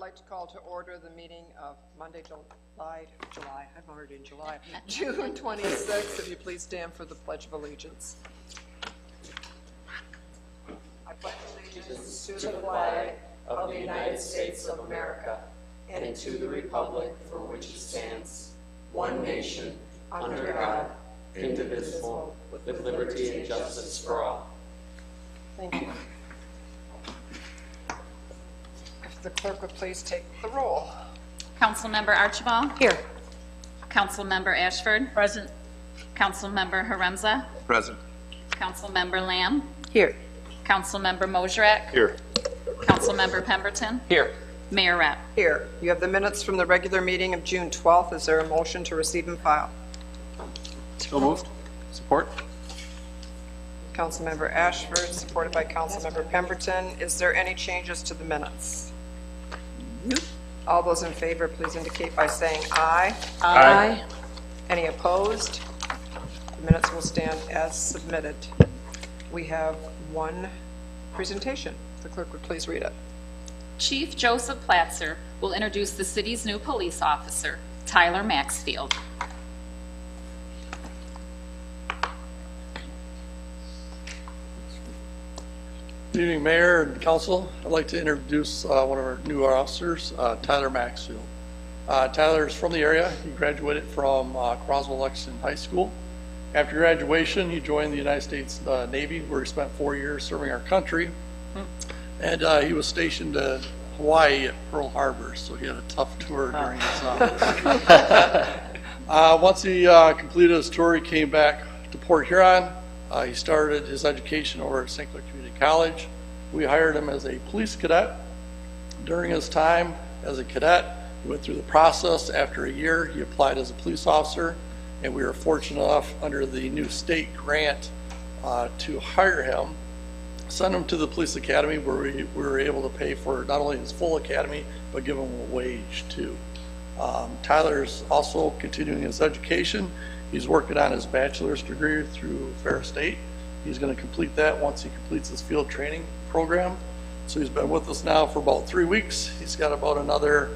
like to call to order the meeting of Monday, I'm already in July, June 26th. If you please stand for the Pledge of Allegiance. I pledge allegiance to the flag of the United States of America and to the republic for which it stands, one nation, under God, indivisible, with liberty and justice for all. Thank you. If the clerk would please take the roll. Councilmember Archibald. Here. Councilmember Ashford. Present. Councilmember Haremza. Present. Councilmember Lamb. Here. Councilmember Mosrak. Here. Councilmember Pemberton. Here. Mayor Rapp. Here. You have the minutes from the regular meeting of June 12th. Is there a motion to receive and file? So moved. Support. Councilmember Ashford, supported by Councilmember Pemberton. Is there any changes to the minutes? All those in favor, please indicate by saying aye. Aye. Any opposed? The minutes will stand as submitted. We have one presentation. The clerk would please read it. Chief Joseph Platzer will introduce the city's new police officer, Tyler Maxfield. Good evening, Mayor and Council. I'd like to introduce one of our new officers, Tyler Maxfield. Tyler is from the area. He graduated from Croswell-Lexington High School. After graduation, he joined the United States Navy, where he spent 4 years serving our country. And he was stationed in Hawaii at Pearl Harbor, so he had a tough tour during his once he completed his tour, he came back to Port Huron. He started his education over at St. Clair Community College. We hired him as a police cadet. During his time as a cadet, he went through the process. After a year, he applied as a police officer, and we were fortunate enough under the new state grant to hire him, send him to the police academy, where we were able to pay for not only his full academy, but give him a wage too. Tyler's also continuing his education. He's working on his bachelor's degree through Ferris State. He's going to complete that once he completes his field training program. So he's been with us now for about 3 weeks. He's got about another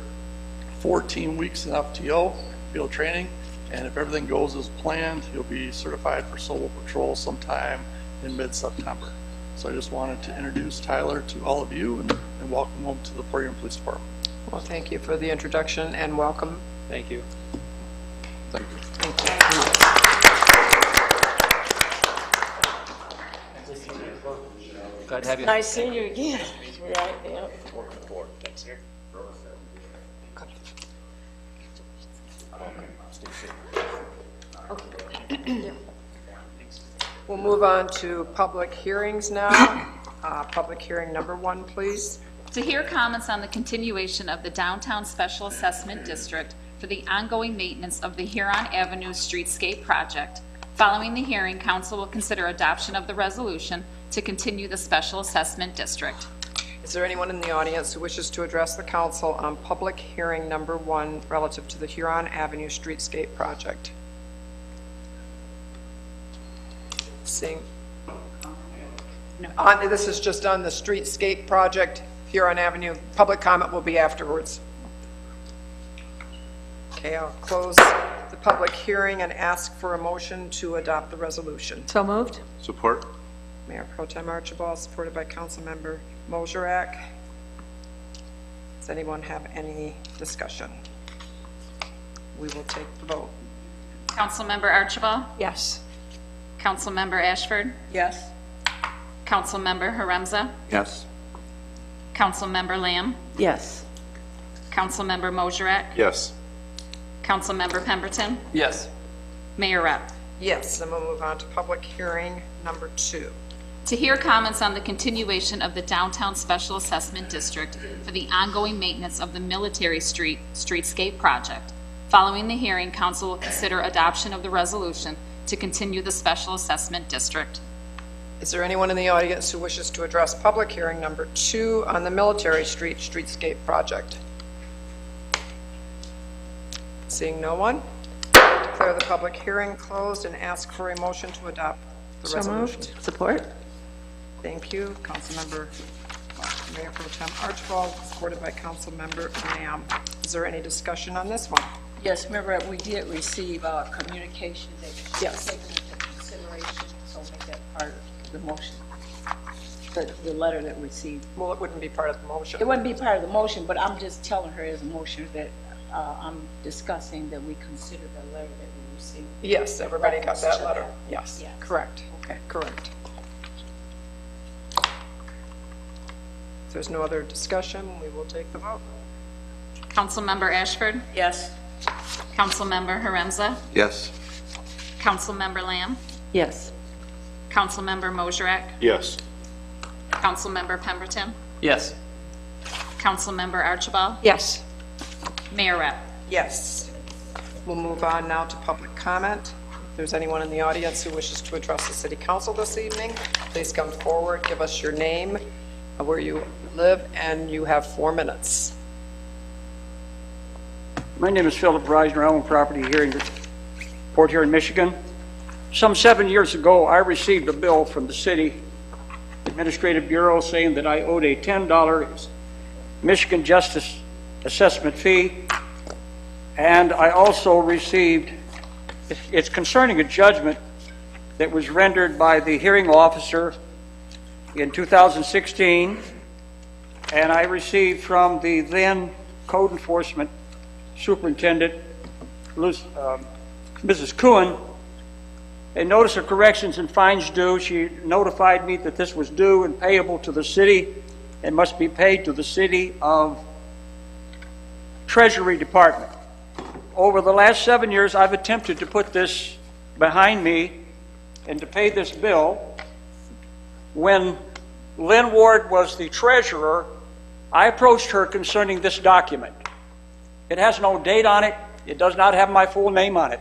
14 weeks in FTO, field training. And if everything goes as planned, he'll be certified for solo patrol sometime in mid-September. So I just wanted to introduce Tyler to all of you and welcome him to the Port Huron Police Department. Well, thank you for the introduction and welcome. Thank you. Thank you. Glad to have you. Nice seeing you again. Right, yeah. Thanks, sir. We'll move on to public hearings now. Public hearing number 1, please. To hear comments on the continuation of the Downtown Special Assessment District for the ongoing maintenance of the Huron Avenue Streetscape project. Following the hearing, council will consider adoption of the resolution to continue the Special Assessment District. Is there anyone in the audience who wishes to address the council on public hearing number 1 relative to the Huron Avenue Streetscape project? Seeing. This is just on the streetscape project, Huron Avenue. Public comment will be afterwards. Okay, I'll close the public hearing and ask for a motion to adopt the resolution. So moved. Support. Mayor Pro Tem Archibald, supported by Councilmember Mosrak. Does anyone have any discussion? We will take the vote. Councilmember Archibald. Yes. Councilmember Ashford. Yes. Councilmember Haremza. Yes. Councilmember Lamb. Yes. Councilmember Mosrak. Yes. Councilmember Pemberton. Yes. Mayor Rapp. Yes, then we'll move on to public hearing number 2. To hear comments on the continuation of the Downtown Special Assessment District for the ongoing maintenance of the Military Street Streetscape project. Following the hearing, council will consider adoption of the resolution to continue the Special Assessment District. Is there anyone in the audience who wishes to address public hearing number 2 on the Military Street Streetscape project? Seeing no one, declare the public hearing closed and ask for a motion to adopt the resolution. Support. Thank you, Councilmember Mayor Pro Tem Archibald, supported by Councilmember Lamb. Is there any discussion on this one? Yes, remember, we did receive communication that was Yes. taken into consideration, so make that part of the motion. The letter that we received. Well, it wouldn't be part of the motion. It wouldn't be part of the motion, but I'm just telling her as a motion that I'm discussing that we consider the letter that we received. Yes, everybody got that letter. Yes, Yes. correct. Okay. Correct. If there's no other discussion, we will take the vote. Councilmember Ashford? Yes. Councilmember Harenza? Yes. Councilmember Lamb? Yes. Councilmember Mosrak? Yes. Councilmember Pemberton? Yes. Councilmember Archibald? Yes. Mayor Rapp? Yes. We'll move on now to public comment. If there's anyone in the audience who wishes to address the city council this evening, please come forward, give us your name, where you live, and you have 4 minutes. My name is Philip Reisner. I own property here in Port Huron, Michigan. Some 7 years ago, I received a bill from the city administrative bureau saying that I owed a $10 Michigan Justice Assessment fee. And I also received, it's concerning a judgment that was rendered by the hearing officer in 2016. And I received from the then code enforcement superintendent, Mrs. Kuhn, a notice of corrections and fines due. She notified me that this was due and payable to the city and must be paid to the city of Treasury Department. Over the last 7 years, I've attempted to put this behind me and to pay this bill. When Lynn Ward was the treasurer, I approached her concerning this document. It has no date on it. It does not have my full name on it.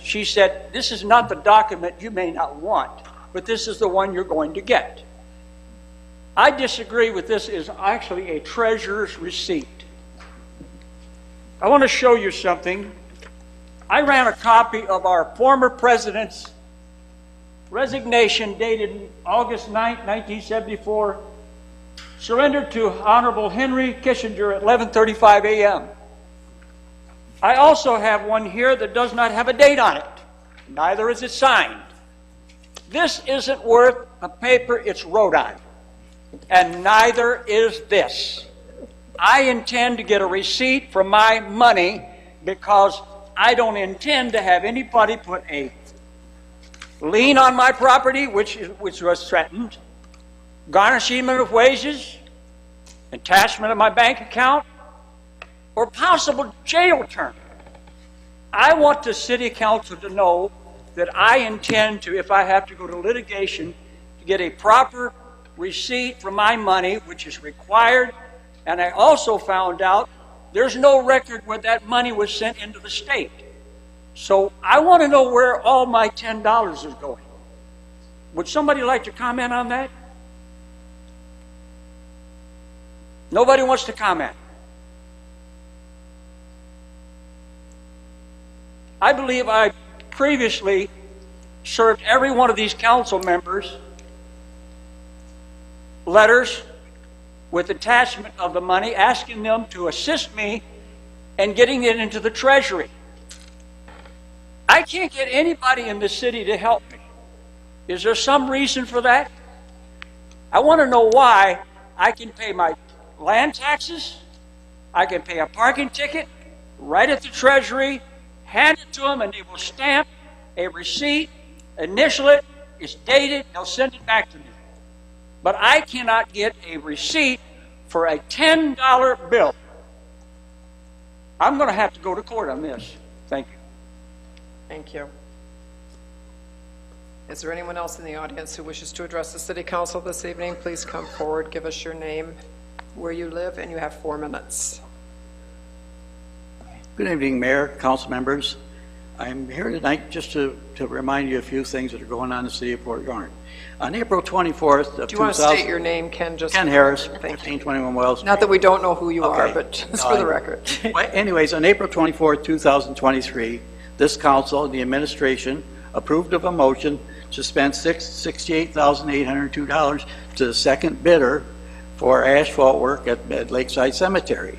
She said, this is not the document you may not want, but this is the one you're going to get. I disagree with this. Is actually a treasurer's receipt. I want to show you something. I ran a copy of our former president's resignation dated August 9, 1974, surrendered to Honorable Henry Kissinger at 11:35 a.m. I also have one here that does not have a date on it. Neither is it signed. This isn't worth the paper it's wrote on, and neither is this. I intend to get a receipt for my money because I don't intend to have anybody put a lien on my property, which was threatened, garnishment of wages, attachment of my bank account, or possible jail term. I want the city council to know that I intend to, if I have to go to litigation, to get a proper receipt for my money, which is required. And I also found out there's no record where that money was sent into the state. So I want to know where all my $10 is going. Would somebody like to comment on that? Nobody wants to comment. I believe I previously served every one of these council members letters with attachment of the money, asking them to assist me in getting it into the treasury. I can't get anybody in the city to help me. Is there some reason for that? I want to know why I can pay my land taxes, I can pay a parking ticket right at the treasury, hand it to them, and they will stamp a receipt, initial it, it's dated, they'll send it back to me. But I cannot get a receipt for a $10 bill. I'm going to have to go to court on this. Thank you. Thank you. Is there anyone else in the audience who wishes to address the city council this evening? Please come forward, give us your name, where you live, and you have 4 minutes. Good evening, Mayor, council members. I'm here tonight just to remind you a few things that are going on in the city of Port Huron. On April 24th of Do you want to state your name, Ken? Just Ken Harris, Thank you. 1521 Wells. Not that we don't know who you are, Okay. but just for the record. Well, anyways, on April 24th, 2023, this council and the administration approved of a motion to spend $68,802 to the second bidder for asphalt work at Lakeside Cemetery.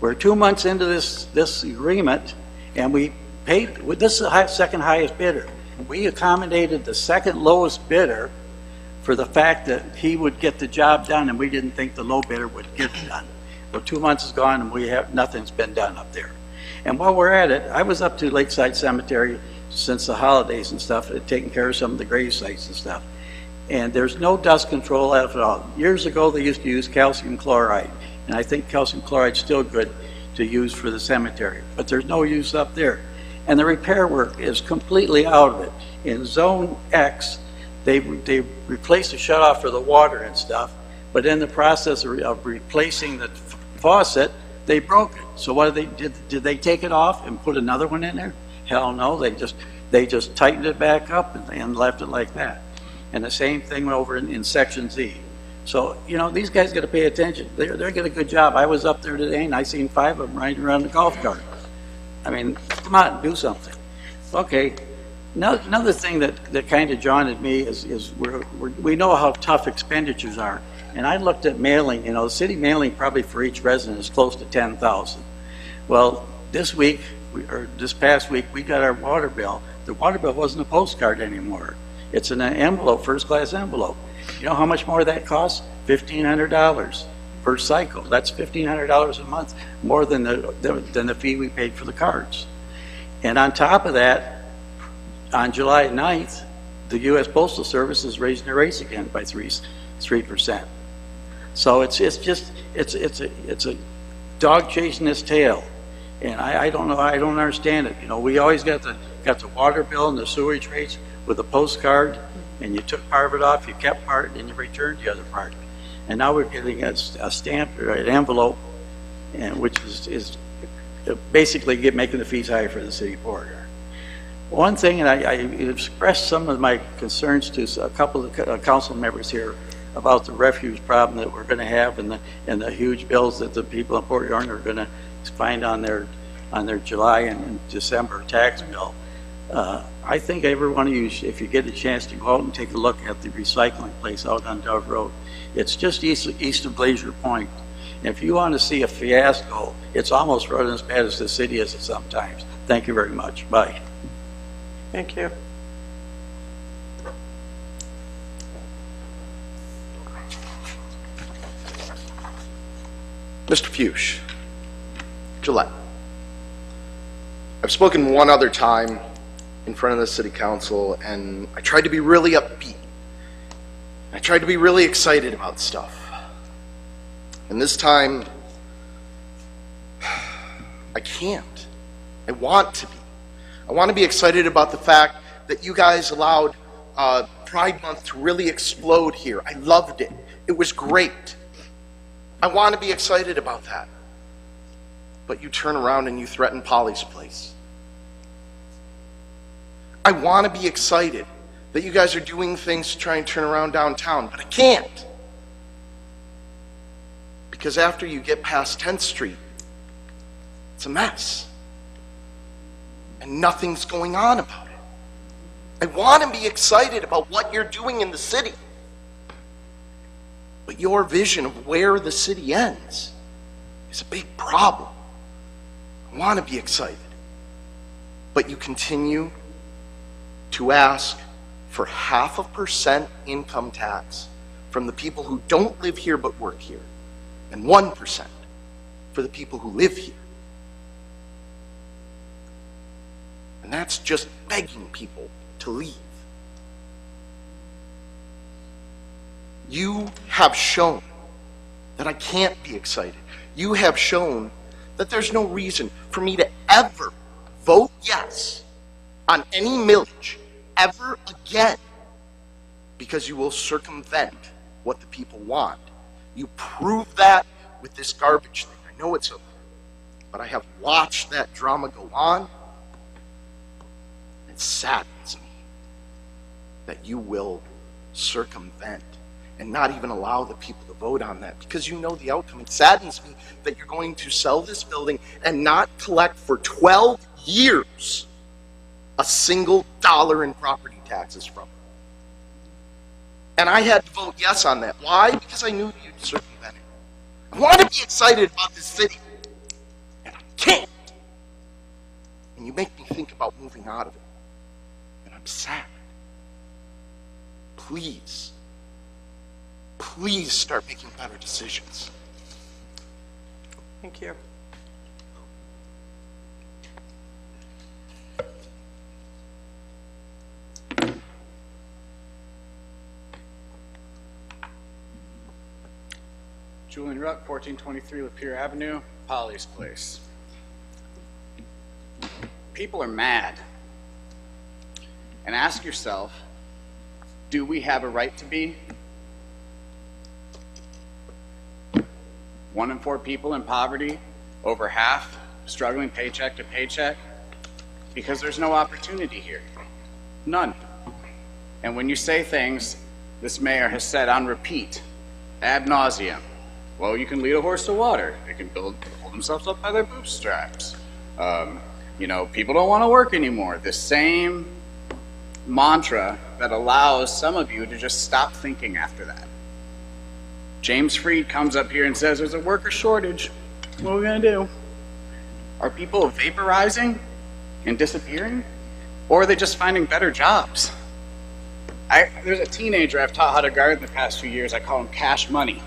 We're 2 months into this agreement, and we paid, this is the second highest bidder. We accommodated the second lowest bidder for the fact that he would get the job done, and we didn't think the low bidder would get it done. Well, 2 months is gone, and nothing's been done up there. And while we're at it, I was up to Lakeside Cemetery since the holidays and stuff, taking care of some of the grave sites and stuff. And there's no dust control at all. Years ago, they used to use calcium chloride, and I think calcium chloride's still good to use for the cemetery, but there's no use up there. And the repair work is completely out of it. In Zone X, they replaced the shutoff for the water and stuff, but in the process of replacing the faucet, they broke it. So what did they take it off and put another one in there? Hell no, they just tightened it back up and left it like that. And the same thing over in Section Z. So, you know, these guys got to pay attention. They're getting a good job. I was up there today and I seen 5 of them riding around the golf cart. I mean, come on, do something. Okay, another thing that kind of jaunted me is we know how tough expenditures are. And I looked at mailing, you know, the city mailing probably for each resident is close to $10,000. Well, this past week, we got our water bill. The water bill wasn't a postcard anymore. It's in an envelope, first-class envelope. You know how much more that costs? $1,500 per cycle. That's $1,500 a month, more than the fee we paid for the cards. And on top of that, on July 9th, the U.S. Postal Service is raising their rates again by 3%. So it's a dog chasing its tail, and I don't know. I don't understand it. You know, we always got the water bill and the sewage rates with a postcard, and you took part of it off, you kept part, and you returned the other part. And now we're getting a stamp or an envelope, and which is basically making the fees higher for the city of Port Huron. One thing, and I expressed some of my concerns to a couple of council members here about the refuse problem that we're going to have and the huge bills that the people in Port Huron are going to find on their July and December tax bill. I think every one of you, if you get a chance to go out and take a look at the recycling place out on Dove Road, it's just east of Glacier Point. And if you want to see a fiasco, it's almost running as bad as the city is sometimes. Thank you very much. Bye. Thank you. Mr. Fuchs, Gillette. I've spoken one other time in front of the city council, and I tried to be really upbeat. I tried to be really excited about stuff. And this time, I can't. I want to be. I want to be excited about the fact that you guys allowed Pride Month to really explode here. I loved it. It was great. I want to be excited about that. But you turn around and you threaten Polly's place. I want to be excited that you guys are doing things to try and turn around downtown, but I can't. Because after you get past 10th Street, it's a mess. And nothing's going on about it. I want to be excited about what you're doing in the city. But your vision of where the city ends is a big problem. I want to be excited. But you continue to ask for 0.5% income tax from the people who don't live here but work here, and 1% for the people who live here. And that's just begging people to leave. You have shown that I can't be excited. You have shown that there's no reason for me to ever vote yes on any millage ever again, because you will circumvent what the people want. You prove that with this garbage thing. I know it's over, but I have watched that drama go on. It saddens me that you will circumvent and not even allow the people to vote on that, because you know the outcome. It saddens me that you're going to sell this building and not collect for 12 years a single dollar in property taxes from it. And I had to vote yes on that. Why? Because I knew you'd circumvent it. want to be excited about this city, and I can't. And you make me think about moving out of it, and I'm sad. Please, please start making better decisions. Thank you. Julian Ruck, 1423 Lapeer Avenue, Polly's Place. People are mad. And ask yourself, do we have a right to be? 1 in 4 people in poverty, over half struggling paycheck to paycheck, because there's no opportunity here. None. And when you say things this mayor has said on repeat, ad nauseum, well, you can lead a horse to water. They can hold themselves up by their bootstraps. You know, people don't want to work anymore. The same mantra that allows some of you to just stop thinking after that. James Freed comes up here and says there's a worker shortage. What are we going to do? Are people vaporizing and disappearing? Or are they just finding better jobs? There's a teenager I've taught how to garden the past few years. I call him Cash Money,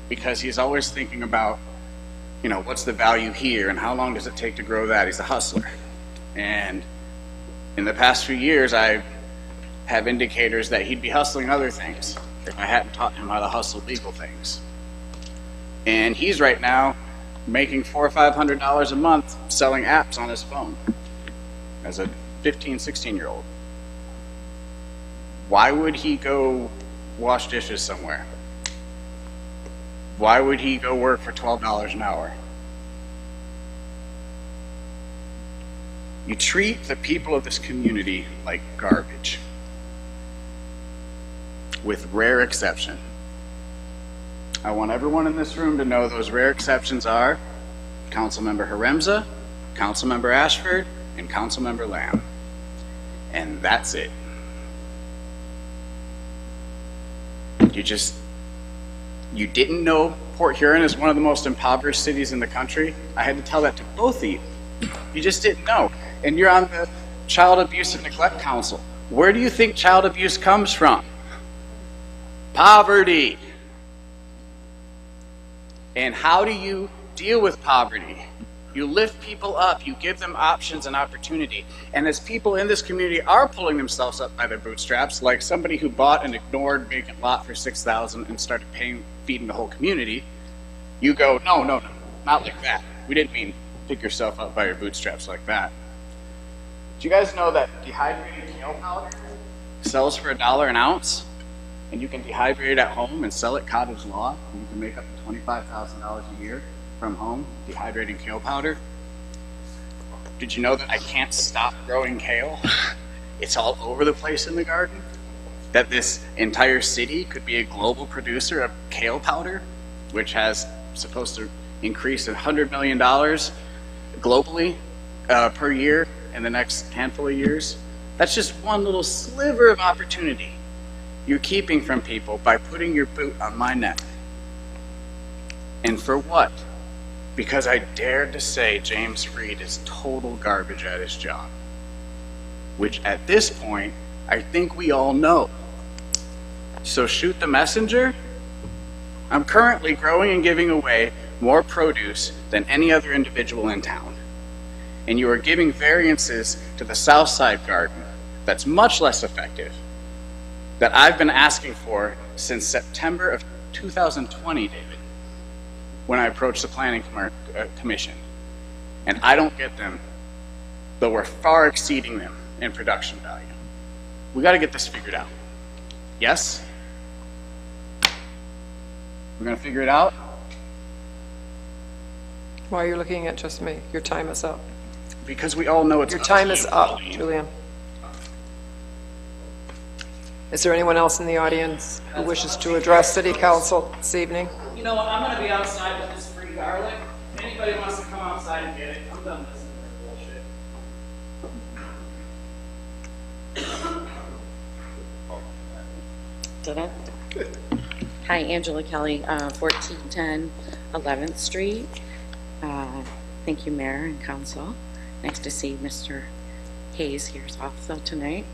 because he's always thinking about, you know, what's the value here and how long does it take to grow that? He's a hustler. And in the past few years, I have indicators that he'd be hustling other things if I hadn't taught him how to hustle legal things. And he's right now making $400 or $500 a month selling apps on his phone as a 15, 16-year-old. Why would he go wash dishes somewhere? Why would he go work for $12 an hour? You treat the people of this community like garbage, with rare exception. I want everyone in this room to know those rare exceptions are Councilmember Haremza, Councilmember Ashford, and Councilmember Lamb. And that's it. You didn't know Port Huron is one of the most impoverished cities in the country? I had to tell that to both of you. You just didn't know. And you're on the Child Abuse and Neglect Council. Where do you think child abuse comes from? Poverty. And how do you deal with poverty? You lift people up, you give them options and opportunity. And as people in this community are pulling themselves up by their bootstraps, like somebody who bought an ignored vacant lot for $6,000 and started feeding the whole community, you go, no, not like that. We didn't mean pick yourself up by your bootstraps like that. Do you guys know that dehydrated kale powder sells for $1 an ounce? And you can dehydrate it at home and sell it cottage law, and you can make up to $25,000 a year from home dehydrating kale powder. Did you know that I can't stop growing kale? It's all over the place in the garden. That this entire city could be a global producer of kale powder, which has supposed to increase $100 million globally per year in the next handful of years. That's just one little sliver of opportunity you're keeping from people by putting your boot on my neck. And for what? Because I dared to say James Freed is total garbage at his job. Which at this point, I think we all know. So shoot the messenger. I'm currently growing and giving away more produce than any other individual in town. And you are giving variances to the South Side Garden that's much less effective, that I've been asking for since September of 2020, David, when I approached the Planning Commission. And I don't get them, though we're far exceeding them in production value. We got to get this figured out. Yes? We're going to figure it out? Why are you looking at just me? Your time is up. Because we all know it's Your up time to is you, up, Pauline. Julian. Is there anyone else in the audience who wishes to address City Council this evening? You know what, I'm gonna be outside with this free garlic. If anybody wants to come outside and get it, I'm done listening to their bullshit. Hi, Angela Kelly, 1410 11th Street. Thank you, Mayor and Council. Nice to see Mr. Hayes here also tonight.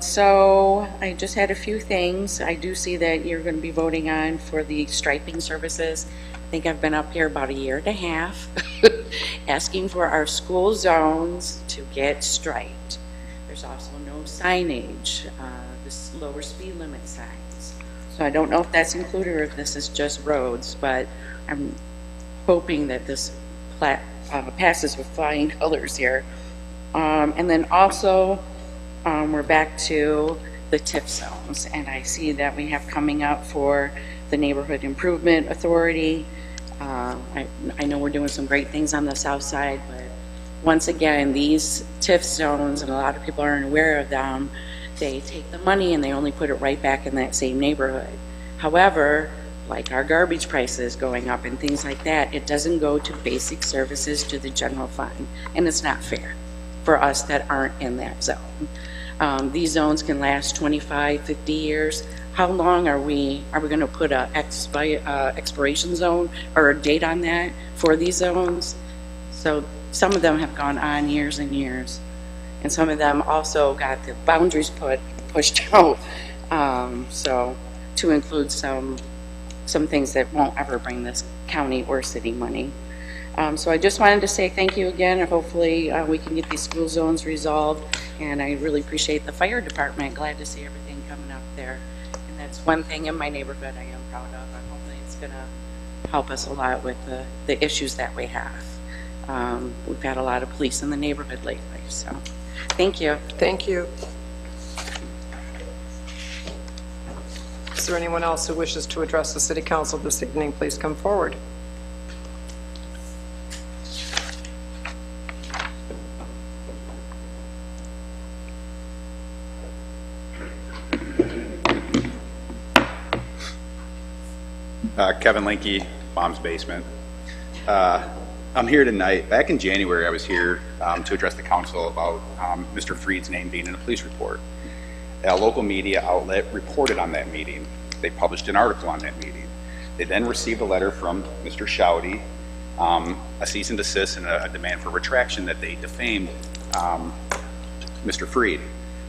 So I just had a few things. I do see that you're going to be voting on for the striping services. I think I've been up here about a year and a half asking for our school zones to get striped. There's also no signage, this lower speed limit signs. So I don't know if that's included or if this is just roads, but I'm hoping that this passes with flying colors here. And then also, we're back to the TIF zones, and I see that we have coming up for the Neighborhood Improvement Authority. I know we're doing some great things on the south side, but once again, these TIF zones, and a lot of people aren't aware of them, they take the money and they only put it right back in that same neighborhood. However, like our garbage prices going up and things like that, it doesn't go to basic services to the general fund, and it's not fair for us that aren't in that zone. These zones can last 25, 50 years. How long are we going to put a expiration zone or a date on that for these zones? So some of them have gone on years and years, and some of them also got the boundaries pushed out. So to include some things that won't ever bring this county or city money. So I just wanted to say thank you again, and hopefully we can get these school zones resolved. And I really appreciate the fire department. Glad to see everything coming up there. And that's one thing in my neighborhood I am proud of. And hopefully it's going to help us a lot with the issues that we have. We've had a lot of police in the neighborhood lately. So thank you. Thank you. Is there anyone else who wishes to address the City Council this evening? Please come forward. Kevin Linke, Mom's Basement. I'm here tonight. Back in January, I was here to address the council about Mr. Freed's name being in a police report. A local media outlet reported on that meeting. They published an article on that meeting. They then received a letter from Mr. Shouty, a cease and desist and a demand for retraction that they defamed Mr. Freed.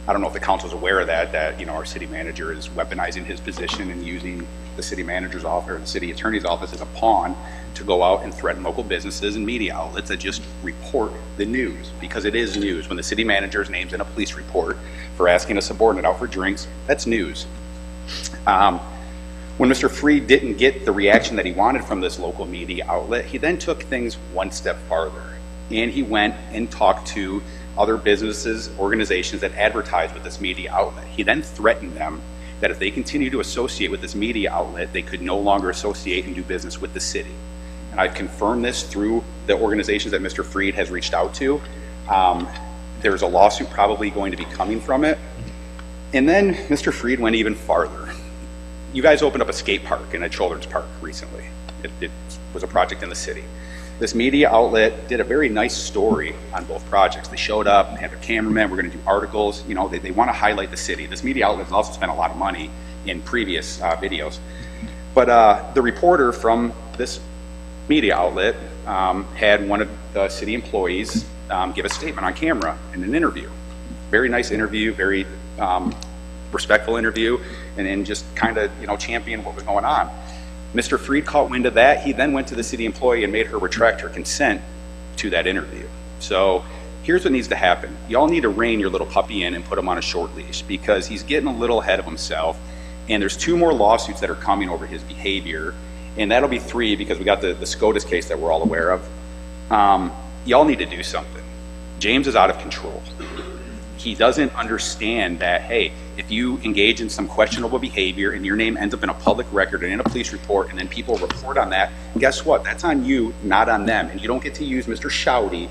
I don't know if the council is aware of that you know, our city manager is weaponizing his position and using the city manager's office or the city attorney's office as a pawn to go out and threaten local businesses and media outlets that just report the news, because it is news. When the city manager's name's in a police report for asking a subordinate out for drinks, that's news. When Mr. Freed didn't get the reaction that he wanted from this local media outlet, he then took things one step farther, and he went and talked to other businesses, organizations that advertise with this media outlet. He then threatened them that if they continue to associate with this media outlet, they could no longer associate and do business with the city. And I've confirmed this through the organizations that Mr. Freed has reached out to. There's a lawsuit probably going to be coming from it. And then Mr. Freed went even farther. You guys opened up a skate park and a children's park recently. It was a project in the city. This media outlet did a very nice story on both projects. They showed up and had their cameramen. We're going to do articles. You know, they want to highlight the city. This media outlet has also spent a lot of money in previous videos. But the reporter from this media outlet had one of the city employees give a statement on camera in an interview. Very nice interview, very respectful interview, and then just kind of, you know, champion what was going on. Mr. Freed caught wind of that. He then went to the city employee and made her retract her consent to that interview. So here's what needs to happen. Y'all need to rein your little puppy in and put him on a short leash, because he's getting a little ahead of himself. And there's 2 more lawsuits that are coming over his behavior. And that'll be 3 because we got the SCOTUS case that we're all aware of. Y'all need to do something. James is out of control. He doesn't understand that, hey, if you engage in some questionable behavior and your name ends up in a public record and in a police report, and then people report on that, guess what? That's on you, not on them. And you don't get to use Mr. Shouty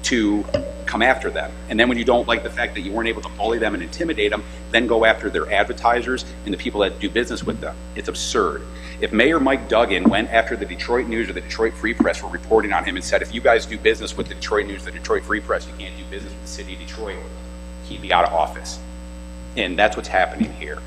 to come after them. And then when you don't like the fact that you weren't able to bully them and intimidate them, then go after their advertisers and the people that do business with them. It's absurd. If Mayor Mike Duggan went after the Detroit News or the Detroit Free Press for reporting on him and said, if you guys do business with the Detroit News, the Detroit Free Press, you can't do business with the city of Detroit, he'd be out of office. And that's what's happening here.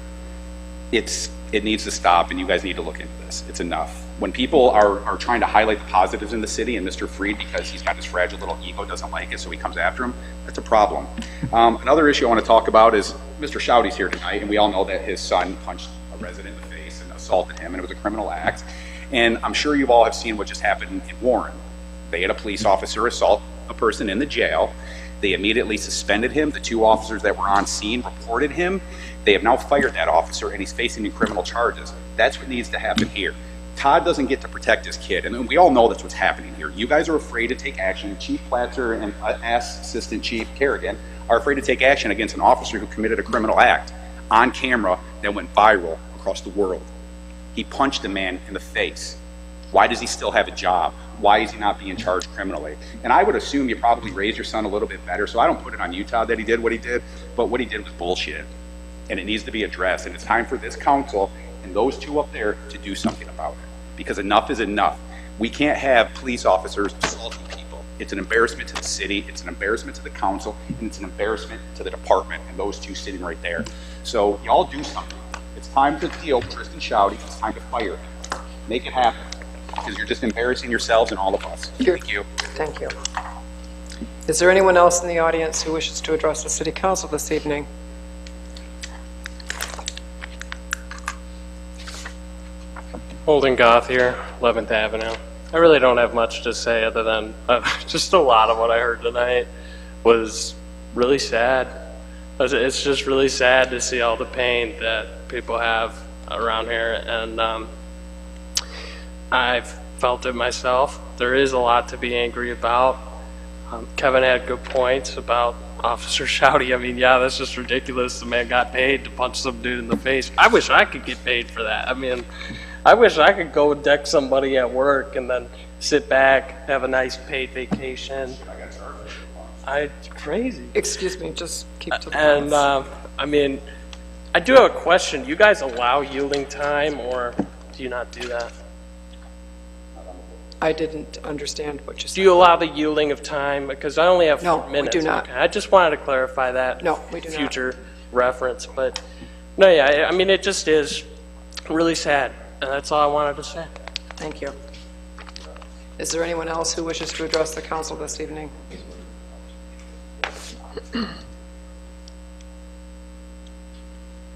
It's It needs to stop, and you guys need to look into this. It's enough. When people are trying to highlight the positives in the city, and Mr. Freed, because he's got this fragile little ego, doesn't like it, so he comes after him, that's a problem. Another issue I want to talk about is Mr. Shouty's here tonight, and we all know that his son punched a resident in the face and assaulted him, and it was a criminal act. And I'm sure you all have seen what just happened in Warren. They had a police officer assault a person in the jail. They immediately suspended him. The 2 officers that were on scene reported him. They have now fired that officer, and he's facing new criminal charges. That's what needs to happen here. Todd doesn't get to protect his kid, and we all know that's what's happening here. You guys are afraid to take action. Chief Platzer and Assistant Chief Kerrigan are afraid to take action against an officer who committed a criminal act on camera that went viral across the world. He punched a man in the face. Why does he still have a job? Why is he not being charged criminally? And I would assume you probably raised your son a little bit better, so I don't put it on you, Todd, that he did what he did, but what he did was bullshit. And it needs to be addressed, and it's time for this council and those 2 up there to do something about it, because enough is enough. We can't have police officers assaulting people. It's an embarrassment to the city, it's an embarrassment to the council, and it's an embarrassment to the department, and those 2 sitting right there. So y'all do something. It's time to deal with Tristan Shouty. It's time to fire him. Make it happen, because you're just embarrassing yourselves and all of us. Thank you. Thank you. Is there anyone else in the audience who wishes to address the city council this evening? Holden Goth here, 11th Avenue. I really don't have much to say other than just a lot of what I heard tonight was really sad. It's just really sad to see all the pain that people have around here, and I've felt it myself. There is a lot to be angry about. Kevin had good points about Officer Shouty. I mean, yeah, that's just ridiculous. The man got paid to punch some dude in the face. I wish I could get paid for that. I mean, I wish I could go deck somebody at work and then sit back, have a nice paid vacation. It's crazy. Excuse me, just keep to the And, points. I mean, I do have a question. Do you guys allow yielding time, or do you not do that? I didn't understand what you said. Do you allow the yielding of time? Because I only have 4 No, we minutes. do not. Okay. I just wanted to clarify that. No, we do not. Future reference. But, no, yeah, I mean, it just is really sad. And that's all I wanted to say. Thank you. Is there anyone else who wishes to address the council this evening?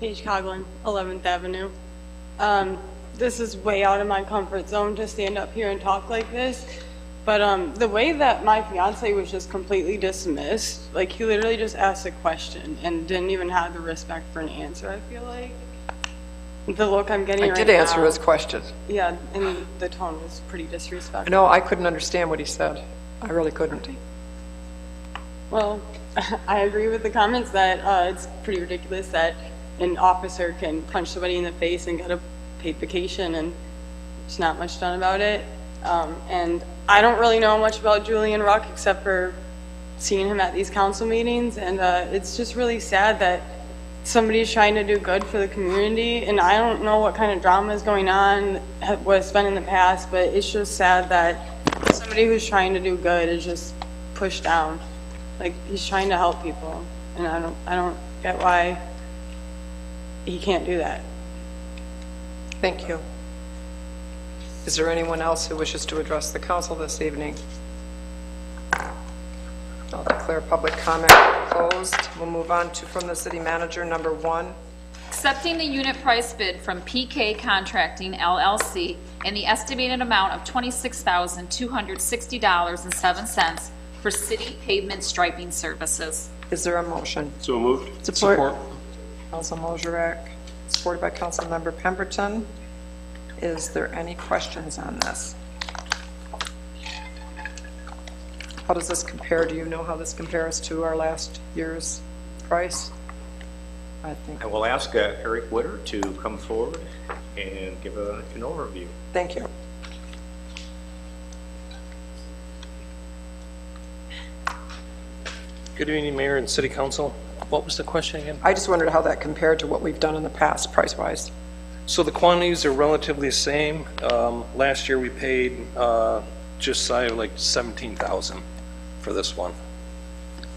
Paige Coughlin, 11th Avenue. This is way out of my comfort zone to stand up here and talk like this, but the way that my fiance was just completely dismissed, like he literally just asked a question and didn't even have the respect for an answer, I feel like. The look I'm getting right now. I did answer his question. Yeah, and the tone was pretty disrespectful. No, I couldn't understand what he said. I really couldn't. Well, I agree with the comments that it's pretty ridiculous that an officer can punch somebody in the face and get a paid vacation and there's not much done about it. And I don't really know much about Julian Ruck except for seeing him at these council meetings, and it's just really sad that somebody's trying to do good for the community, and I don't know what kind of drama is going on, what's been in the past, but it's just sad that somebody who's trying to do good is just pushed down. Like, he's trying to help people, and I don't get why he can't do that. Thank you. Is there anyone else who wishes to address the council this evening? I'll declare public comment closed. We'll move on to from the city manager, number 1. Accepting the unit price bid from PK Contracting LLC in the estimated amount of $26,260.07 for city pavement striping services. Is there a motion? So moved. Support. Council Mosherak, supported by Council Member Pemberton. Is there any questions on this? How does this compare? Do you know how this compares to our last year's price? I will ask Eric Witter to come forward and give an overview. Thank you. Good evening, Mayor and City Council. What was the question again? I just wondered how that compared to what we've done in the past, price-wise. So the quantities are relatively the same. Last year we paid just shy of like 17,000 for this one.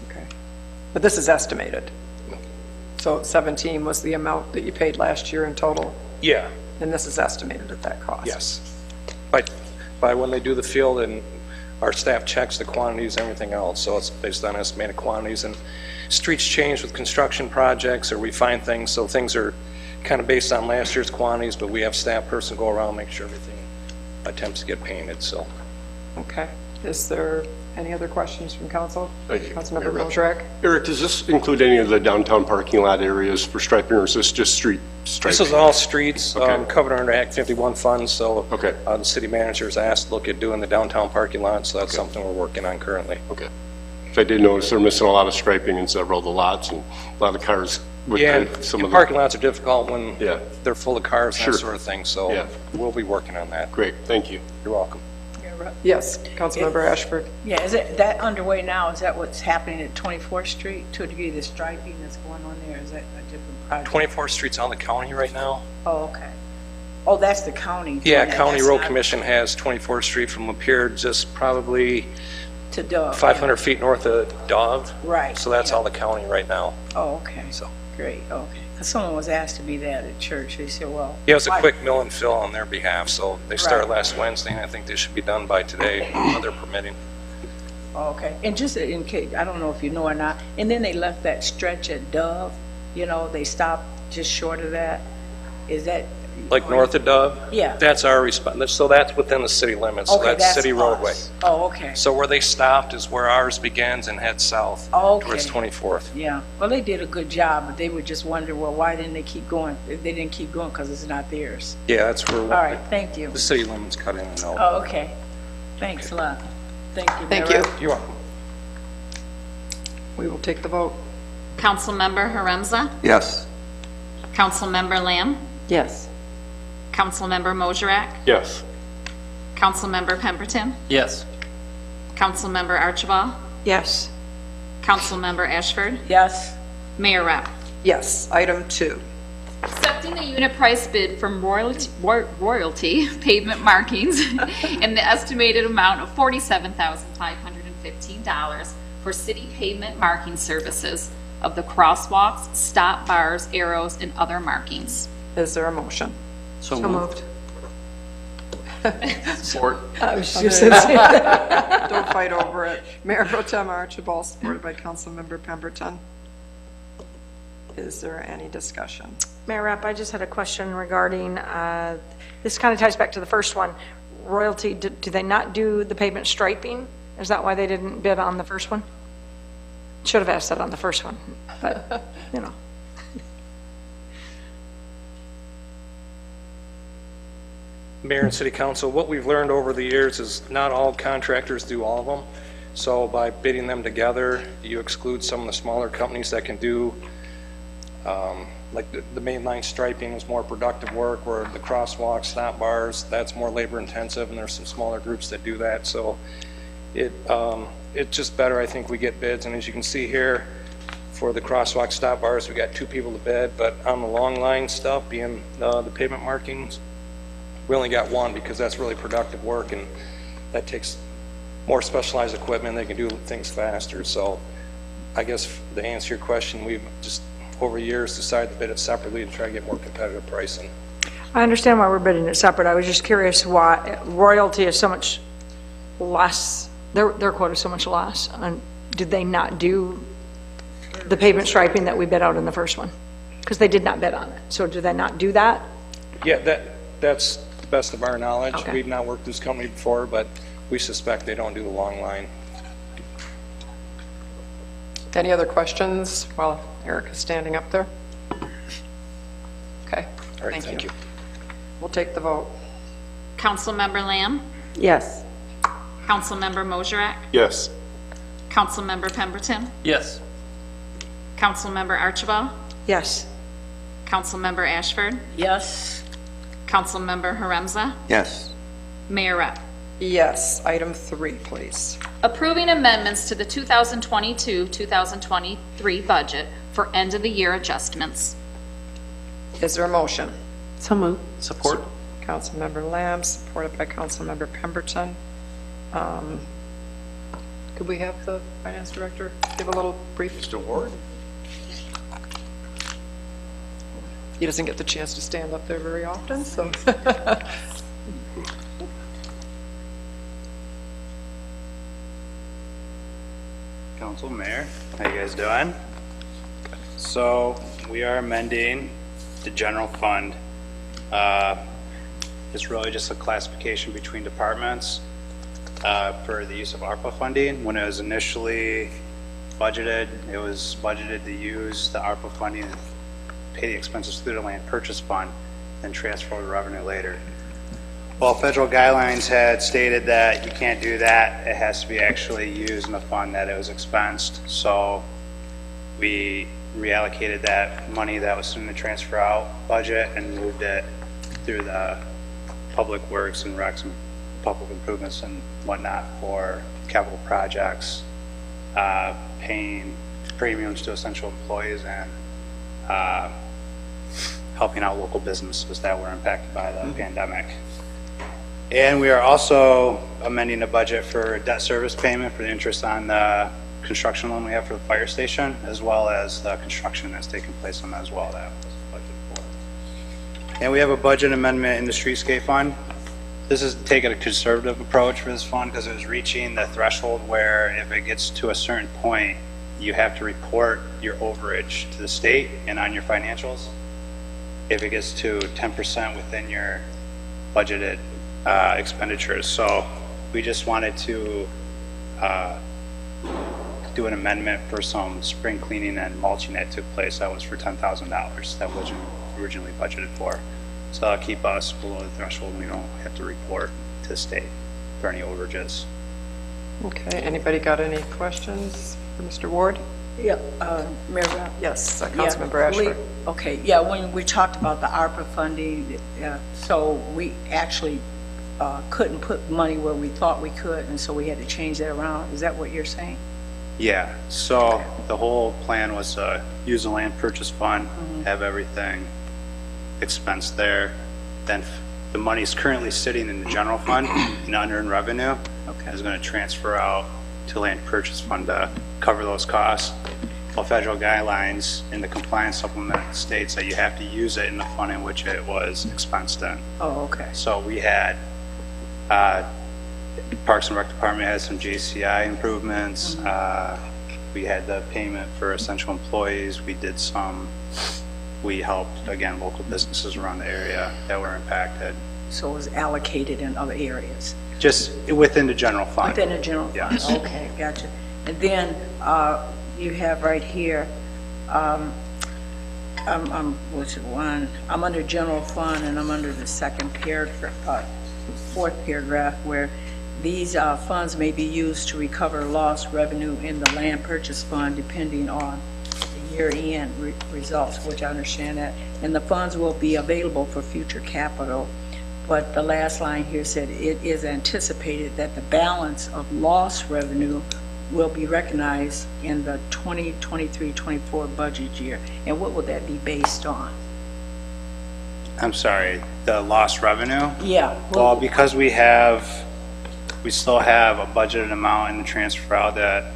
Okay. But this is estimated. So 17 was the amount that you paid last year in total? Yeah, And this is estimated at that cost? yes. By when they do the field, and our staff checks the quantities, everything else, so it's based on estimated quantities. And streets change with construction projects, or we find things, so things are kind of based on last year's quantities, but we have staff person go around, make sure everything attempts to get painted, so. Okay. Is there any other questions from council? Thank you. Councilmember Mayor. Mosrak? Eric, does this include any of the downtown parking lot areas for striping, or is this just street striping? This is all streets, Okay. covered under Act 51 funds, so Okay. the city manager's asked to look at doing the downtown parking lot, so that's something we're working on currently. Okay. So I did notice they're missing a lot of striping in several of the lots, and a lot of cars would Yeah, pay some and of the... parking lots are difficult when Yeah. they're full of cars and Sure. that sort of thing, so Yeah. we'll be working on that. Great, thank you. You're welcome. Yes, Councilmember Ashford? Yeah, is it that underway now? Is that what's happening at 24th Street? To a degree, the striping that's going on there, is that a different project? 24th Street's on the county right now. Oh, okay. Oh, that's the county. Yeah, doing that. County That's Road not Commission has 24th Street from Lapeer, just probably To Dove. 500 feet north of Dove. Right. So that's yeah. all the county right now. Oh, okay. So. Great, okay. 'Cause someone was asked to be that at church. They said, well. Yeah, it was a why- quick mill and fill on their behalf, so they started Right. last Wednesday, and I think they should be done by today, other permitting. Oh, okay. And just in case, I don't know if you know or not, and then they left that stretch at Dove, you know, they stopped just short of that. Is that? Like north of Dove? Yeah. That's our response, so that's within the city limits, so Okay, that's city roadway. us. Oh, okay. So where they stopped is where ours begins and heads south Okay. towards 24th. Yeah, well, they did a good job, but they would just wonder, well, why didn't they keep going? They didn't keep going because it's not theirs. Yeah, that's where All right, thank you. the city limits cut in and out. Oh, okay. Thanks a lot. Thank you. Thank Mayor. you. You're welcome. We will take the vote. Councilmember Haremza? Yes. Councilmember Lamb? Yes. Councilmember Mosrak? Yes. Councilmember Pemberton? Yes. Councilmember Archibald? Yes. Councilmember Ashford? Yes. Mayor Rapp? Yes. Item 2. Accepting the unit price bid from Royalty Pavement Markings in the estimated amount of $47,515 for city pavement marking services of the crosswalks, stop bars, arrows, and other markings. Is there a motion? So moved. Support. I was just gonna say, don't fight over it. Mayor Pro Tem Archibald, supported by Councilmember Pemberton. Is there any discussion? Mayor Rapp, I just had a question regarding, this kind of ties back to the first one. Royalty, do they not do the pavement striping? Is that why they didn't bid on the first one? Should have asked that on the first one, but, you know. Mayor and City Council, what we've learned over the years is not all contractors do all of them. So by bidding them together, you exclude some of the smaller companies that can do, like the main line striping is more productive work, where the crosswalks, stop bars, that's more labor intensive, and there's some smaller groups that do that. So it's just better, I think, we get bids. And as you can see here, for the crosswalk, stop bars, we got 2 people to bid, but on the long line stuff, being the pavement markings, we only got 1 because that's really productive work, and that takes more specialized equipment. They can do things faster. So I guess to answer your question, we've just over years decided to bid it separately to try to get more competitive pricing. I understand why we're bidding it separate. I was just curious why Royalty is so much less, their quote is so much less. And did they not do the pavement striping that we bid out in the first one? Because they did not bid on it. So did they not do that? Yeah, that's the best of our knowledge. Okay. We've not worked with this company before, but we suspect they don't do the long line. Any other questions while Eric is standing up there? Okay, All right, thank you. We'll take the vote. Councilmember Lamb? Yes. Councilmember Mosrak? Yes. Councilmember Pemberton? Yes. Councilmember Archibald? Yes. Councilmember Ashford? Yes. Councilmember Haremza? Yes. Mayor Rapp? Yes. Item 3, please. Approving amendments to the 2022-2023 budget for end-of-the-year adjustments. Is there a motion? So moved. Support. Councilmember Lamb, supported by Councilmember Pemberton. Could we have the finance director give a little brief? Mr. Ward? he doesn't get the chance to stand up there very often, so. Council, Mayor, how you guys doing? So we are amending the general fund. It's really just a classification between departments for the use of ARPA funding. When it was initially budgeted, it was budgeted to use the ARPA funding and pay the expenses through the land purchase fund and transfer the revenue later. Well, federal guidelines had stated that you can't do that. It has to be actually used in the fund that it was expensed. So we reallocated that money that was soon to transfer out budget and moved it through the public works and recs and public improvements and whatnot for capital projects, paying premiums to essential employees, and helping out local businesses that were impacted by the pandemic. And we are also amending the budget for debt service payment for the interest on the construction loan we have for the fire station, as well as the construction that's taking place on that as well that was budgeted for. And we have a budget amendment in the streetscape fund. This is taking a conservative approach for this fund because it was reaching the threshold where if it gets to a certain point, you have to report your overage to the state and on your financials. If it gets to 10% within your budgeted expenditures. So we just wanted to do an amendment for some spring cleaning and mulching that took place. That was for $10,000 that wasn't originally budgeted for. So that'll keep us below the threshold and we don't have to report to the state for any overages. Okay, anybody got any questions for Mr. Ward? Yeah, Mayor. Yes, Councilmember Ashford. Okay, yeah, when we talked about the ARPA funding, so we actually couldn't put money where we thought we could, and so we had to change that around. Is that what you're saying? Yeah, so the whole plan was to use the land purchase fund, have everything expensed there. Then the money is currently sitting in the general fund and unearned revenue is going to transfer out to land purchase fund to cover those costs. Well, federal guidelines in the compliance supplement states that you have to use it in the fund in which it was expensed in. Oh, okay. So we had Parks and Rec Department had some JCI improvements. We had the payment for essential employees. We helped, again, local businesses around the area that were impacted. So it was allocated in other areas? Just within the general fund. Within the general fund, yes. Okay, gotcha. And then you have right here, what's it, I'm under general fund and I'm under the second paragraph, fourth paragraph where these funds may be used to recover lost revenue in the land purchase fund depending on the year-end results, which I understand that. And the funds will be available for future capital. But the last line here said it is anticipated that the balance of lost revenue will be recognized in the 2023-24 budget year. And what would that be based on? I'm sorry, the lost revenue? Yeah. Well, because we still have a budgeted amount in the transfer out that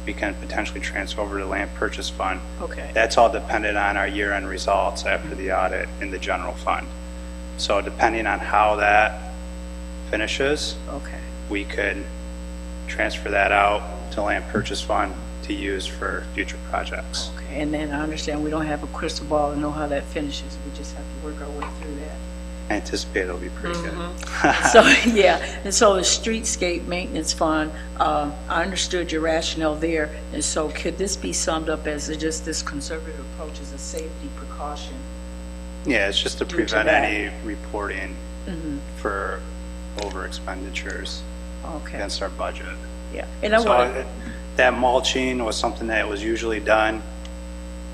we can potentially transfer over to the land purchase fund. Okay. That's all dependent on our year-end results after the audit in the general fund. So depending on how that finishes, we could transfer that out to land purchase fund to use for future projects. Okay. And then I understand we don't have a crystal ball to know how that finishes. We just have to work our way through that. I anticipate it'll be pretty good. So, yeah, and so the streetscape maintenance fund, I understood your rationale there, and so could this be summed up as just this conservative approach as a safety precaution? Yeah, it's just to prevent any reporting for over expenditures against our budget. Yeah, and I so that mulching was something that was usually done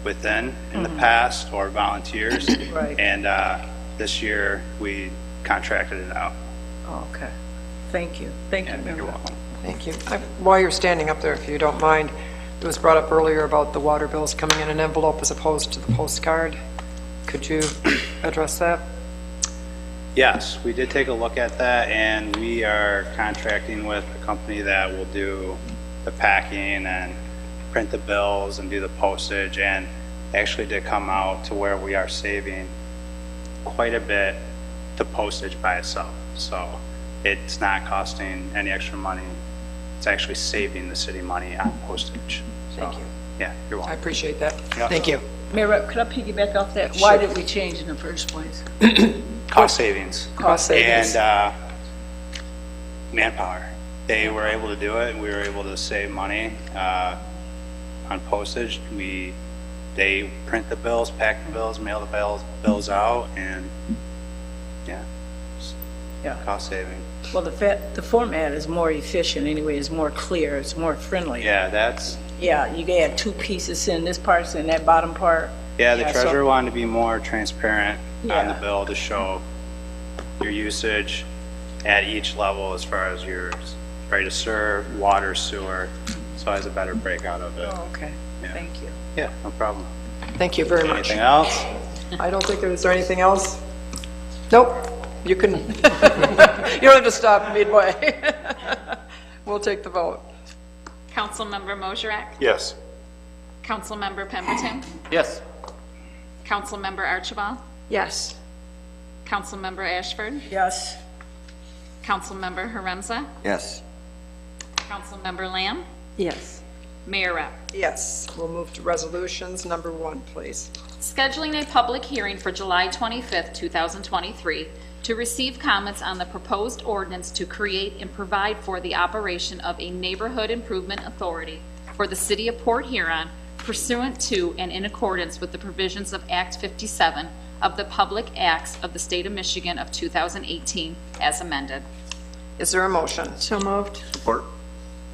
within in the past or volunteers. Right. And this year we contracted it out. Okay. Thank you. Thank you. You're welcome. Thank you. While you're standing up there, if you don't mind, it was brought up earlier about the water bills coming in an envelope as opposed to the postcard. Could you address that? Yes, we did take a look at that, and we are contracting with a company that will do the packing and print the bills and do the postage, and actually did come out to where we are saving quite a bit the postage by itself. So it's not costing any extra money. It's actually saving the city money on postage. So, Thank you. Yeah, you're I welcome. appreciate that. Yeah. Thank you. Mayor, could I piggyback off that? Why did we change in the first place? Cost savings. Cost savings. And manpower. They were able to do it. We were able to save money on postage. They print the bills, pack the bills, mail the bills out, and yeah, cost saving. Well, the format is more efficient anyway, it's more clear, it's more friendly. Yeah, that's. Yeah, you add two pieces in, this part's in that bottom part. Yeah, the so- treasurer wanted to be more transparent on the Yeah. bill to show your usage at each level as far as your ready to serve, water, sewer, so it has a better breakout of it. Oh, okay, Yeah. thank you. Yeah, no problem. Thank you very much. Anything else? I don't think, is there anything else? Nope, you can, you don't have to stop midway. We'll take the vote. Councilmember Mosherak? Yes. Councilmember Pemberton? Yes. Councilmember Archibald? Yes. Councilmember Ashford? Yes. Councilmember Haremza? Yes. Councilmember Lamb? Yes. Mayor Rapp? Yes, we'll move to resolutions. Number 1, please. Scheduling a public hearing for July 25th, 2023, to receive comments on the proposed ordinance to create and provide for the operation of a neighborhood improvement authority for the city of Port Huron pursuant to and in accordance with the provisions of Act 57 of the Public Acts of the State of Michigan of 2018 as amended. Is there a motion? So moved. Support.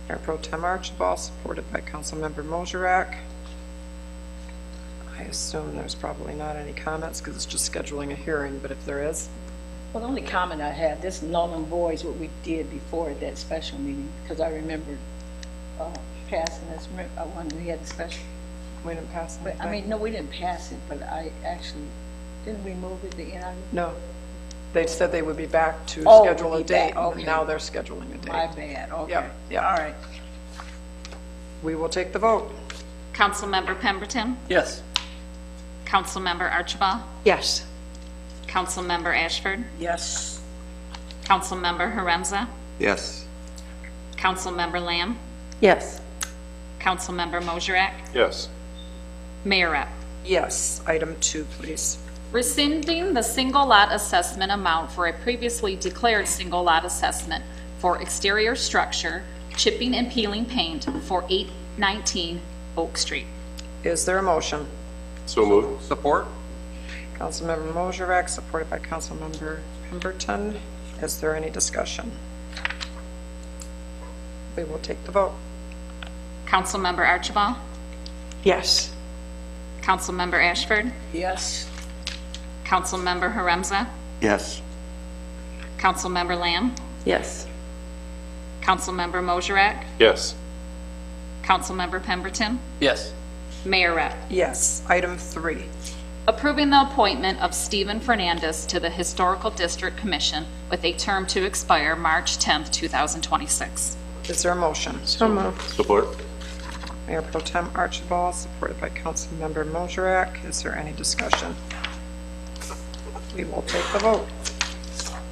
Mayor Pro Tem Archibald, supported by Councilmember Mosherak. I assume there's probably not any comments because it's just scheduling a hearing, but if there is, Well, the only comment I had, this null and voids what we did before at that special meeting, because I remember passing this when we had the special. we didn't pass But, anything. I mean, no, we didn't pass it, but I actually, didn't we move it, the NIV? No. They said they would be back to Oh, schedule a be back, date. okay. Now they're scheduling a date. My bad, okay. Yep, yep. All right. We will take the vote. Councilmember Pemberton? Yes. Councilmember Archibald? Yes. Councilmember Ashford? Yes. Councilmember Haremza? Yes. Councilmember Lamb? Yes. Councilmember Mosherak? Yes. Mayor Rapp? Yes. Item 2, please. Rescinding the single lot assessment amount for a previously declared single lot assessment for exterior structure, chipping and peeling paint for 819 Oak Street. Is there a motion? So moved. Support. Councilmember Mosherak, supported by Councilmember Pemberton. Is there any discussion? We will take the vote. Councilmember Archibald? Yes. Councilmember Ashford? Yes. Councilmember Haremza? Yes. Councilmember Lamb? Yes. Councilmember Mosherak? Yes. Councilmember Pemberton? Yes. Mayor Rapp? Yes. Item 3. Approving the appointment of Stephen Fernandez to the Historical District Commission with a term to expire March 10th, 2026. Is there a motion? So moved. Support. Mayor Pro Tem Archibald, supported by Councilmember Mosherak. Is there any discussion? We will take the vote.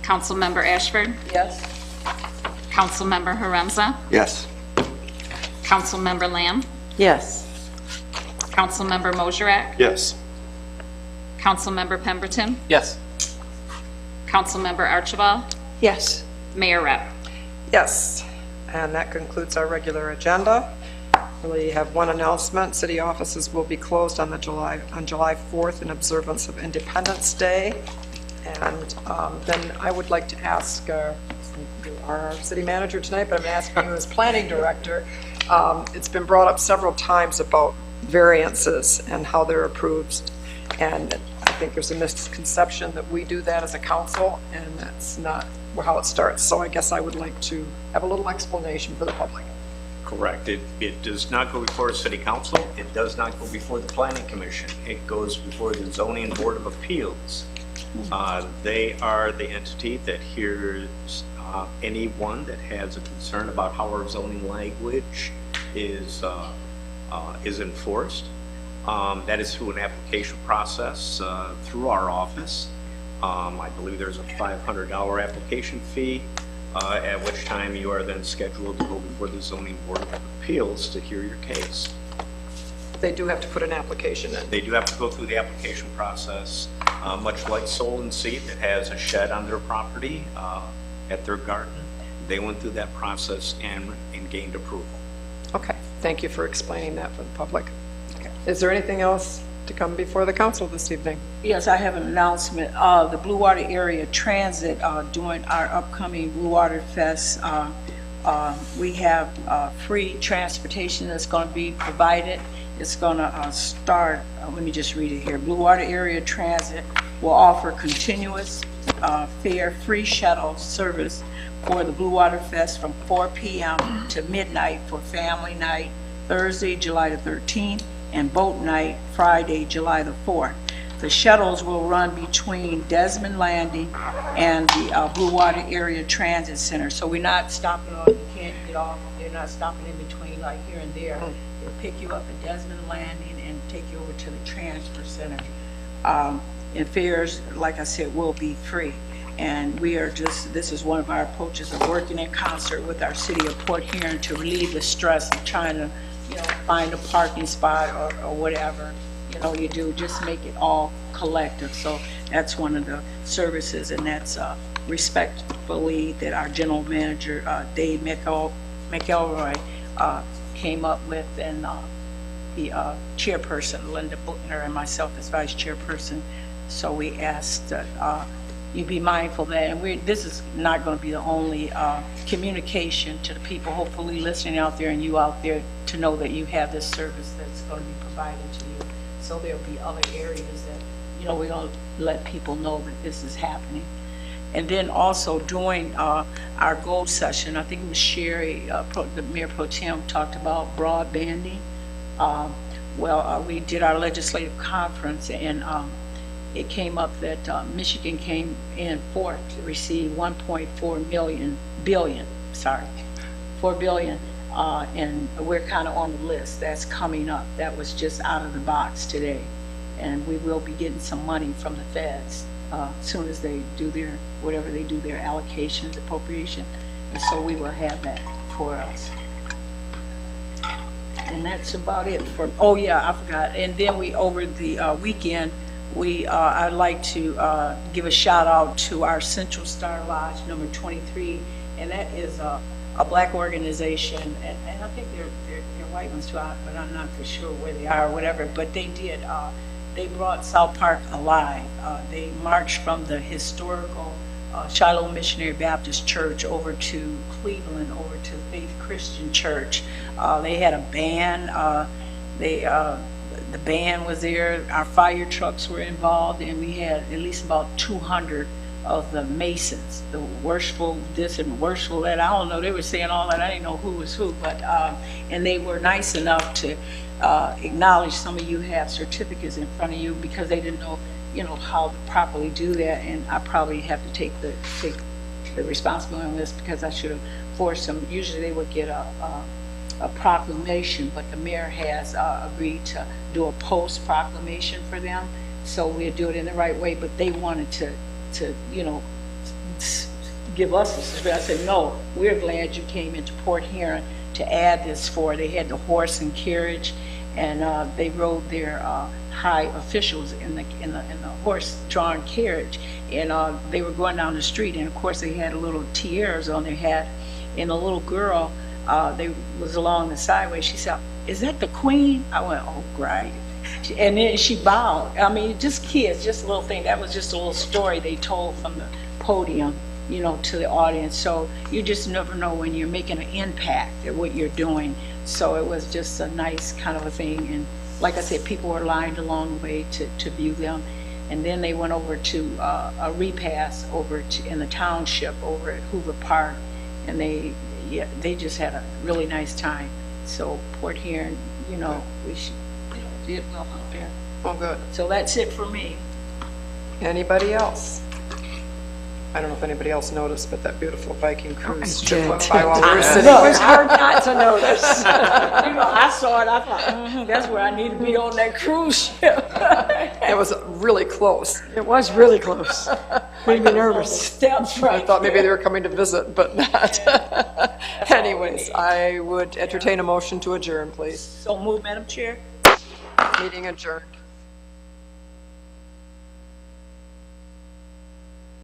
Councilmember Ashford? Yes. Councilmember Haremza? Yes. Councilmember Lamb? Yes. Councilmember Mosherak? Yes. Councilmember Pemberton? Yes. Councilmember Archibald? Yes. Mayor Rapp? Yes. And that concludes our regular agenda. We have one announcement. City offices will be closed on July 4th in observance of Independence Day. And then I would like to ask our city manager tonight, but I'm asking you as planning director. It's been brought up several times about variances and how they're approved. And I think there's a misconception that we do that as a council, and that's not how it starts. So I guess I would like to have a little explanation for the public. Correct. It does not go before the city council. It does not go before the planning commission. It goes before the zoning board of appeals. They are the entity that hears anyone that has a concern about how our zoning language is enforced. That is through an application process through our office. I believe there's a $500 application fee, at which time you are then scheduled to go before the Zoning Board of Appeals to hear your case. They do have to put an application in. They do have to go through the application process, much like Soul and Seed that has a shed on their property at their garden. They went through that process and gained approval. Okay, thank you for explaining that for the public. Is there anything else to come before the council this evening? Yes, I have an announcement. The Blue Water Area Transit, during our upcoming Blue Water Fest, we have free transportation that's going to be provided. It's going to start, let me just read it here. Blue Water Area Transit will offer continuous fare free shuttle service for the Blue Water Fest from 4 p.m. to midnight for family night, Thursday, July the 13th, and boat night, Friday, July the 4th. The shuttles will run between Desmond Landing and the Blue Water Area Transit Center. So we're not stopping on, you can't get off, they're not stopping in between like here and there. They'll pick you up at Desmond Landing and take you over to the transfer center. And fares, like I said, will be free. And we are just, this is one of our approaches of working in concert with our city of Port Huron to relieve the stress of trying to, find a parking spot or whatever, you do, just make it all collective. So that's one of the services, and that's respectfully that our general manager, Dave McElroy, came up with, and the chairperson, Linda Buchner, and myself as vice chairperson. So we asked that you be mindful of that, and this is not going to be the only communication to the people hopefully listening out there and you out there to know that you have this service that's going to be provided to you. So there'll be other areas that, we're going to let people know that this is happening. And then also during our goal session, I think it was Sherry, the Mayor Pro Tem, talked about broadbanding. We did our legislative conference, and it came up that Michigan came in fourth to receive 1.4 billion, and we're kind of on the list. That's coming up. That was just out of the box today, and we will be getting some money from the feds as soon as they do their, whatever they do, their allocations, appropriation, and so we will have that for us. And that's about it for, oh yeah, I forgot. And then we, over the weekend, I'd like to give a shout out to our Central Star Lodge number 23, and that is a black organization, and I think they're white ones too, but I'm not for sure where they are or whatever, but they did, they brought South Park alive. They marched from the historical Shiloh Missionary Baptist Church over to Cleveland, over to Faith Christian Church. They had a band, the band was there, our fire trucks were involved, and we had at least about 200 of the Masons, the worshipful this and worshipful that. I don't know, they were saying all that, I didn't know who was who, but, and they were nice enough to acknowledge some of you have certificates in front of you because they didn't know, how to properly do that, and I probably have to take the responsibility on this because I should have forced them. Usually they would get a proclamation, but the mayor has agreed to do a post proclamation for them, so we'll do it in the right way. But they wanted to give us a certificate. I said, no, we're glad you came into Port Huron to add this for. They had the horse and carriage, and they rode their high officials in the horse-drawn carriage, and they were going down the street, and of course they had a little tiaras on their head, and a little girl they was along the sideway. She said, "Is that the Queen?" I went, "Oh, great." And then she bowed. I mean, just kids, just a little thing. That was just a little story they told from the podium, to the audience. So you just never know when you're making an impact at what you're doing. So it was just a nice kind of a thing. And like I said, people were lined along the way to view them. And then they went over to a repast in the township over at Hoover Park, and they just had a really nice time. So Port Huron, we should did well out there. Oh, good. So that's it for me. Anybody else? I don't know if anybody else noticed, but that beautiful Viking cruise I ship did. went by while we were It sitting. was hard not to notice. You know, I saw it, I thought, that's where I need to be on that cruise ship. It was really close. It was really close. Made me nervous. Steps I right thought maybe there. they were coming to visit, but not. Anyways, I would entertain a motion to adjourn, please. So move, Madam Chair. Meeting adjourned.